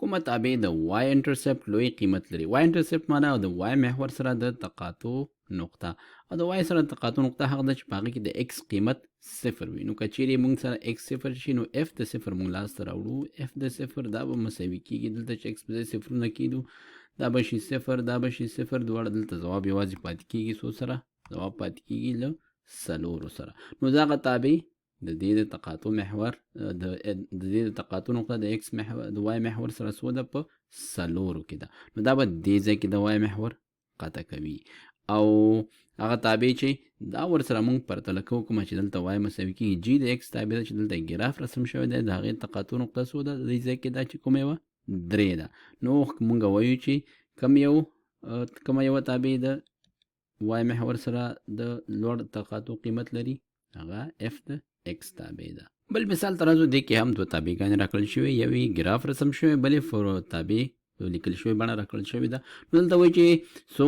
کومه تابع د وای انټرسپټ لوی قیمت لري. وای انټرسپټ معنا د وای محور سره د تقاطع نقطه، او د وای سره تقاطع نقطه هغه ده چې په هغه کې د ایکس قیمت صفر وي. نو که چیرې موږ سره ایکس صفر شي نو اف د صفر موږ لاسته راوړو. اف د صفر دا به مساوي کېږي دلته چې ایکس په ځای صفرونه کېدو دا به شي صفر، دا به شي صفر، دواړه دلته ځواب یوازې پاتې کېږي. څو سره ځواب پاتې کېږي؟ له څلورو سره. نو دغه تابع د دې د تقاطع محور د دې د تقاطع نقطه د ایکس محور د وای محور سره څو ده؟ په څلورو کې ده. نو دا به دې ځای کې د وای محور قطع کوي، او هغه تابع چې دا ورسره موږ پرتله کوو کومه چې دلته وای مساوي کېږي جي د ایکس تابع ده چې دلته ګراف رسم شوی دی، د هغې تقاطع نقطه څو ده؟ د دې ځای کې دا چې کومه یوه؟ درې ده. نو موږ وایو چې کومه یوه تابع د وای محور سره د لوړ تقاطع قیمت لري؟ هغه اف د ایکس تابع ده. بل مثال ته راځو. دې کې هم دوه تابعګانې راکړل شوې، یوې ګراف رسم شوی، بلې تابع لیکل شوی بڼه راکړل شوې ده. نو دلته وایي چې څو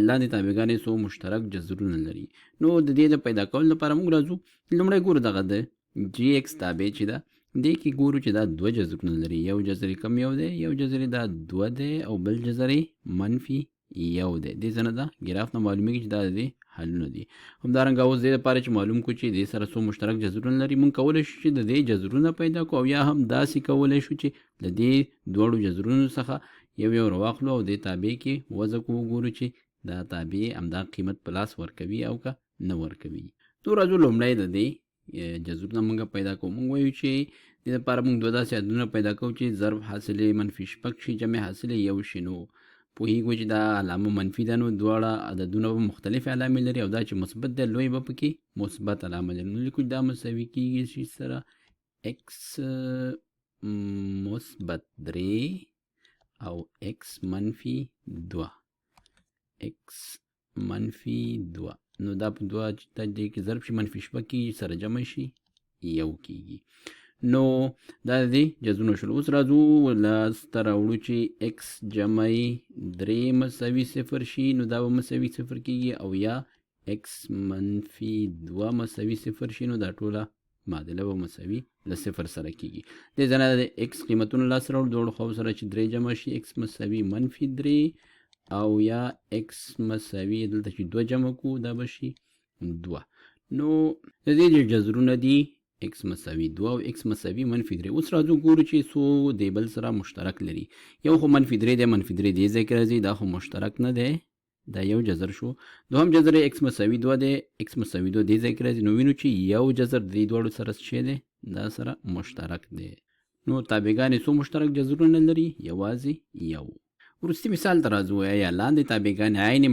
لاندې تابعګانې څو مشترک جذرونه لري. نو د دې د پیدا کولو لپاره موږ راځو لومړی ګورو دغه د جي ایکس تابع چې ده دې کې ګورو چې دا دوه جذرونه لري. یو جذر کم یو دی، یو جذر دا دوه دی، او بل جذر منفي یو دی. دې څه نه ده؟ ګراف نه معلومیږي چې دا د دې حلونه دي. همدارنګه اوس دې لپاره چې معلوم کړو چې دې سره څو مشترک جذرونه لري، موږ کولی شو چې د دې جذرونه پیدا کړو، او یا هم داسې کولی شو چې د دې دواړو جذرونو څخه یو راواخلو او دې تابع کې وضع کوو، وګورو چې دا تابع همدا قیمت په لاس ورکوي او که نه ورکوي. نو راځو لومړی د دې جذرونه موږ پیدا کوو. موږ وایو چې دې لپاره موږ دوه داسې عددونه پیدا کوو چې ضرب حاصلې منفي شپږ شي، جمع حاصلې یو شي. نو پوهیږو چې دا علامه منفي ده، نو دواړه عددونه به مختلف علامې لري، او دا چې مثبت دی لوی به پکې مثبت علامه لري. نو لیکو دا مساوي کېږي شي سره ایکس مثبت 3 او ایکس منفي 2. ایکس منفي 2 نو دا په دوه چې دې کې ضرب شي منفي شپږ کېږي سره جمع شي یو کېږي. نو دا د دې جذرونه شول. اوس راځو لاسته راوړو چې ایکس جمع 3 مساوي صفر شي، نو دا به مساوي صفر کېږي، او یا ایکس منفي 2 مساوي صفر شي، نو دا ټوله معادله به مساوي له صفر سره کېږي. دې ځای نه د ایکس قیمتونه لاسته راوړو دواړو خواو سره چې 3 جمع شي ایکس مساوي منفي 3، او یا ایکس مساوي دلته چې 2 جمع کو دا به شي 2. نو د دې جذرونه دي ایکس مساوي 2 او ایکس مساوي منفي 3. اوس راځو ګورو چې څو د بل سره مشترک لري. یو خو منفي 3 دی، منفي 3 دې ځای کې راځي، دا خو مشترک نه دی، دا یو جذر شو. دوهم جذر ایکس مساوي 2 دی، ایکس مساوي 2 دې ځای کې راځي. نو وینو چې یو جذر دې دواړو سره څه دی؟ دا سره مشترک دی. نو تابعګانې څو مشترک جذرونه لري؟ یوازې یو. وروستي مثال ته راځو. یا لاندې تابعګانې عین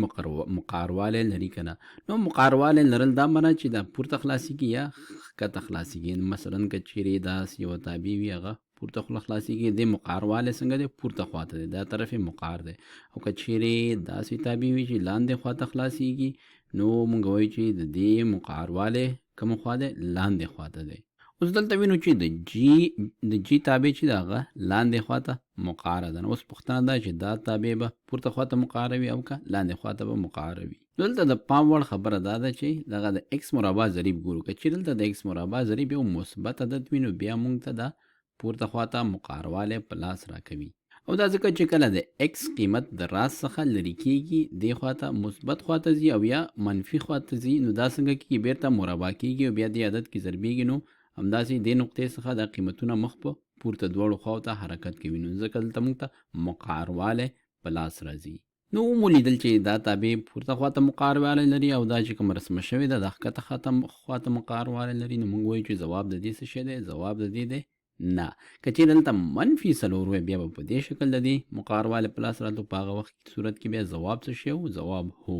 مقاروالی لري که نه؟ نو مقاروالی لرل دا معنا چې دا پورته خلاصېږي یا ښکته خلاصېږي. مثلا که چیرې داسې یوه تابع وي هغه پورته خوله خلاصېږي، دې مقاروالی څنګه دی؟ پورته خواته دی، دا طرف یې مقار دی. او که چیرې داسې تابع وي چې لاندې خواته خلاصېږي، نو موږ وایو چې د دې مقاروالی کومه خوا دی؟ لاندې خواته دی. اوس دلته وینو چې د جی تابع چې د هغه لاندې خواته مقاره ده. نو اوس پوښتنه ده چې دا تابع به پورته خواته مقاره وي او که لاندې خواته به مقاره وي. دلته د پام وړ خبره دا ده چې دغه د ایکس مربع ضریب ګورو. که چیرې دلته د ایکس مربع ضریب یو مثبت عدد وي، نو بیا موږ ته دا پورته خواته مقاروالی په لاس راکوي، او دا ځکه چې کله د ایکس قیمت د راست څخه لرې کېږي دې خواته مثبت خواته ځي او یا منفي خواته ځي، نو دا څنګه کېږي؟ بیرته مربع کېږي او بیا دې عدد کې ضربېږي. نو همداسې دې نقطې څخه دا قیمتونه مخ په پورته دواړو خواو ته حرکت کوي، نو ځکه دلته موږ ته مقاروالی په لاس راځي. نو ومولیدل چې دا تابع پورته خواته مقاروالی لري، او دا چې کوم رسمه شوې ده د ښکته خواته مقاروالی لري. نو موږ وایو چې ځواب د دې څه شی دی؟ ځواب د دې دی نه. که چیرې دلته منفي 4 وی بیا به په دې شکل د دې مقاروالی په لاس راتلو، په هغه وخت صورت کې بیا ځواب څه شی و؟ ځواب هو.